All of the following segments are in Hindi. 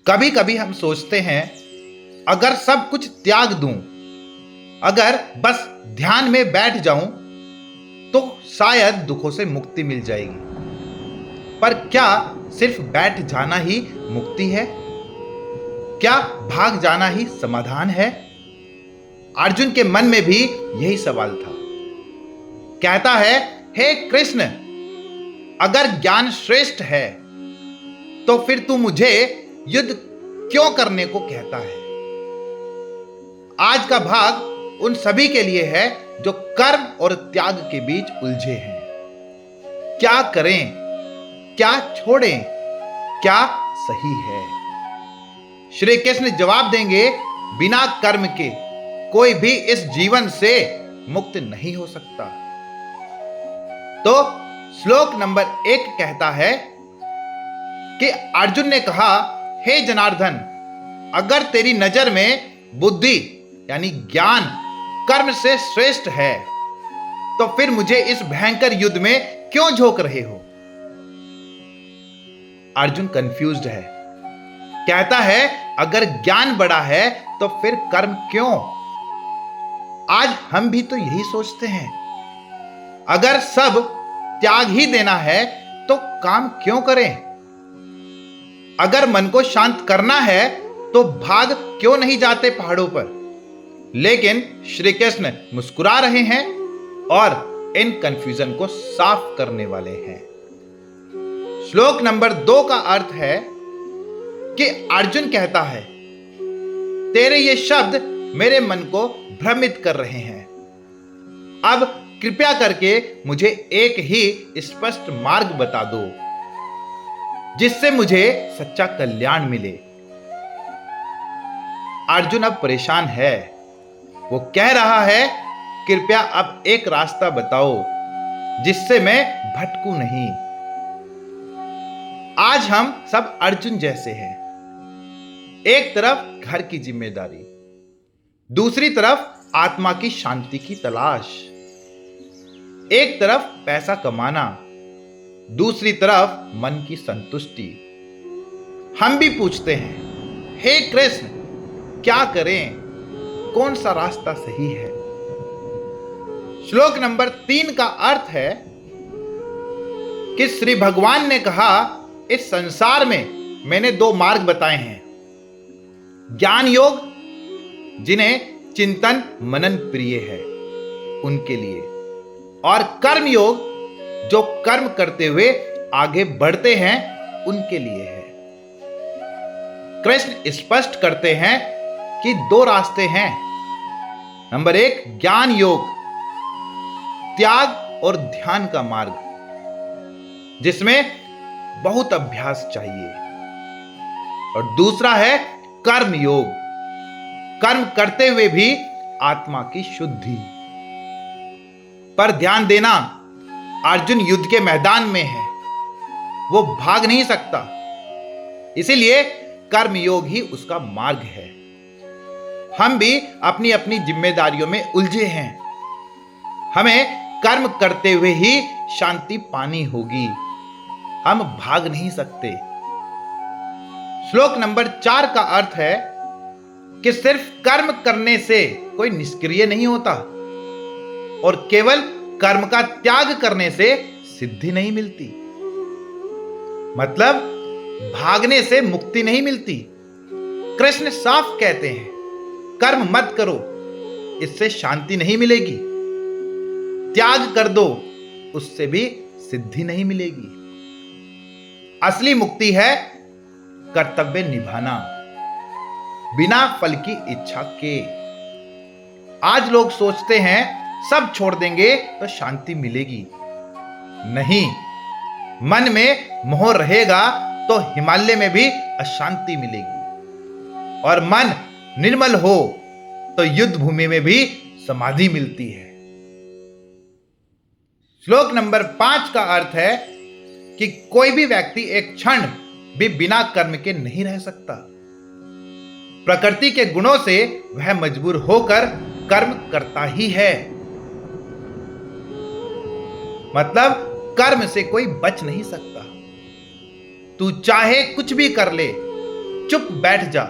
कभी कभी हम सोचते हैं अगर सब कुछ त्याग दूं, अगर बस ध्यान में बैठ जाऊं तो शायद दुखों से मुक्ति मिल जाएगी। पर क्या सिर्फ बैठ जाना ही मुक्ति है? क्या भाग जाना ही समाधान है? अर्जुन के मन में भी यही सवाल था। कहता है, हे कृष्ण, अगर ज्ञान श्रेष्ठ है तो फिर तू मुझे युद्ध क्यों करने को कहता है? आज का भाग उन सभी के लिए है जो कर्म और त्याग के बीच उलझे हैं। क्या करें, क्या छोड़ें, क्या सही है? श्री कृष्ण जवाब देंगे, बिना कर्म के कोई भी इस जीवन से मुक्त नहीं हो सकता। तो श्लोक नंबर 1 कहता है कि अर्जुन ने कहा, हे जनार्दन, अगर तेरी नजर में बुद्धि यानी ज्ञान कर्म से श्रेष्ठ है तो फिर मुझे इस भयंकर युद्ध में क्यों झोंक रहे हो? अर्जुन कंफ्यूज्ड है। कहता है, अगर ज्ञान बड़ा है तो फिर कर्म क्यों? आज हम भी तो यही सोचते हैं। अगर सब त्याग ही देना है तो काम क्यों करें? अगर मन को शांत करना है तो भाग क्यों नहीं जाते पहाड़ों पर? लेकिन श्री कृष्ण मुस्कुरा रहे हैं और इन कंफ्यूजन को साफ करने वाले हैं। श्लोक नंबर 2 का अर्थ है कि अर्जुन कहता है, तेरे ये शब्द मेरे मन को भ्रमित कर रहे हैं। अब कृपया करके मुझे एक ही स्पष्ट मार्ग बता दो जिससे मुझे सच्चा कल्याण मिले। अर्जुन अब परेशान है। वो कह रहा है, कृपया अब एक रास्ता बताओ जिससे मैं भटकूं नहीं। आज हम सब अर्जुन जैसे हैं। एक तरफ घर की जिम्मेदारी, दूसरी तरफ आत्मा की शांति की तलाश। एक तरफ पैसा कमाना, दूसरी तरफ मन की संतुष्टि। हम भी पूछते हैं, हे कृष्ण, क्या करें? कौन सा रास्ता सही है? श्लोक नंबर 3 का अर्थ है कि श्री भगवान ने कहा, इस संसार में मैंने 2 मार्ग बताए हैं। ज्ञान योग, जिन्हें चिंतन मनन प्रिय है उनके लिए, और कर्म योग, जो कर्म करते हुए आगे बढ़ते हैं उनके लिए है। कृष्ण स्पष्ट करते हैं कि 2 रास्ते हैं। नंबर 1 ज्ञान योग, त्याग और ध्यान का मार्ग, जिसमें बहुत अभ्यास चाहिए। और दूसरा है कर्म योग, कर्म करते हुए भी आत्मा की शुद्धि। पर ध्यान देना, अर्जुन युद्ध के मैदान में है, वो भाग नहीं सकता। इसीलिए कर्म योग ही उसका मार्ग है। हम भी अपनी अपनी जिम्मेदारियों में उलझे हैं। हमें कर्म करते हुए ही शांति पानी होगी। हम भाग नहीं सकते। श्लोक नंबर 4 का अर्थ है कि सिर्फ कर्म करने से कोई निष्क्रिय नहीं होता और केवल कर्म का त्याग करने से सिद्धि नहीं मिलती। मतलब भागने से मुक्ति नहीं मिलती। कृष्ण साफ कहते हैं, कर्म मत करो, इससे शांति नहीं मिलेगी। त्याग कर दो, उससे भी सिद्धि नहीं मिलेगी। असली मुक्ति है कर्तव्य निभाना, बिना फल की इच्छा के। आज लोग सोचते हैं सब छोड़ देंगे तो शांति मिलेगी। नहीं, मन में मोह रहेगा तो हिमालय में भी अशांति मिलेगी, और मन निर्मल हो तो युद्ध भूमि में भी समाधि मिलती है। श्लोक नंबर 5 का अर्थ है कि कोई भी व्यक्ति एक क्षण भी बिना कर्म के नहीं रह सकता। प्रकृति के गुणों से वह मजबूर होकर कर्म करता ही है। मतलब कर्म से कोई बच नहीं सकता। तू चाहे कुछ भी कर ले, चुप बैठ जा,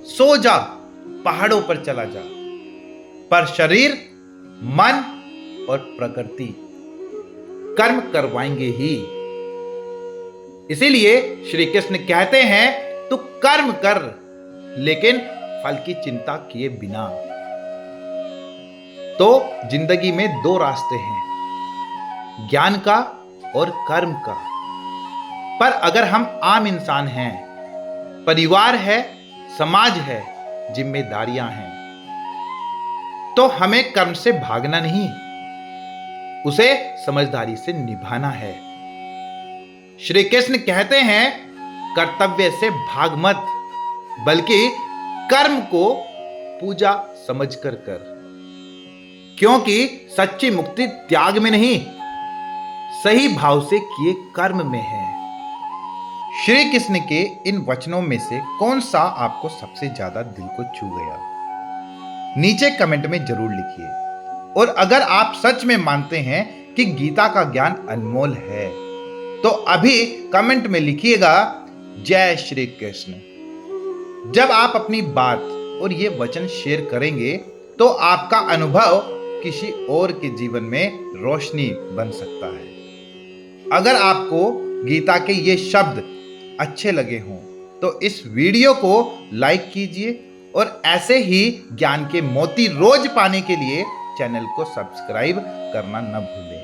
सो जा, पहाड़ों पर चला जा, पर शरीर, मन और प्रकृति कर्म करवाएंगे ही। इसीलिए श्री कृष्ण कहते हैं तू कर्म कर, लेकिन फल की चिंता किए बिना। तो जिंदगी में दो रास्ते हैं, ज्ञान का और कर्म का। पर अगर हम आम इंसान हैं, परिवार है, समाज है, जिम्मेदारियां हैं, तो हमें कर्म से भागना नहीं, उसे समझदारी से निभाना है। श्री कृष्ण कहते हैं कर्तव्य से भाग मत, बल्कि कर्म को पूजा समझकर कर, क्योंकि सच्ची मुक्ति त्याग में नहीं, सही भाव से किए कर्म में है। श्री कृष्ण के इन वचनों में से कौन सा आपको सबसे ज्यादा दिल को छू गया? नीचे कमेंट में जरूर लिखिए। और अगर आप सच में मानते हैं कि गीता का ज्ञान अनमोल है, तो अभी कमेंट में लिखिएगा जय श्री कृष्ण। जब आप अपनी बात और ये वचन शेयर करेंगे, तो आपका अनुभव किसी और के जीवन में रोशनी बन सकता है। अगर आपको गीता के ये शब्द अच्छे लगे हों, तो इस वीडियो को लाइक कीजिए और ऐसे ही ज्ञान के मोती रोज पाने के लिए चैनल को सब्सक्राइब करना न भूलें।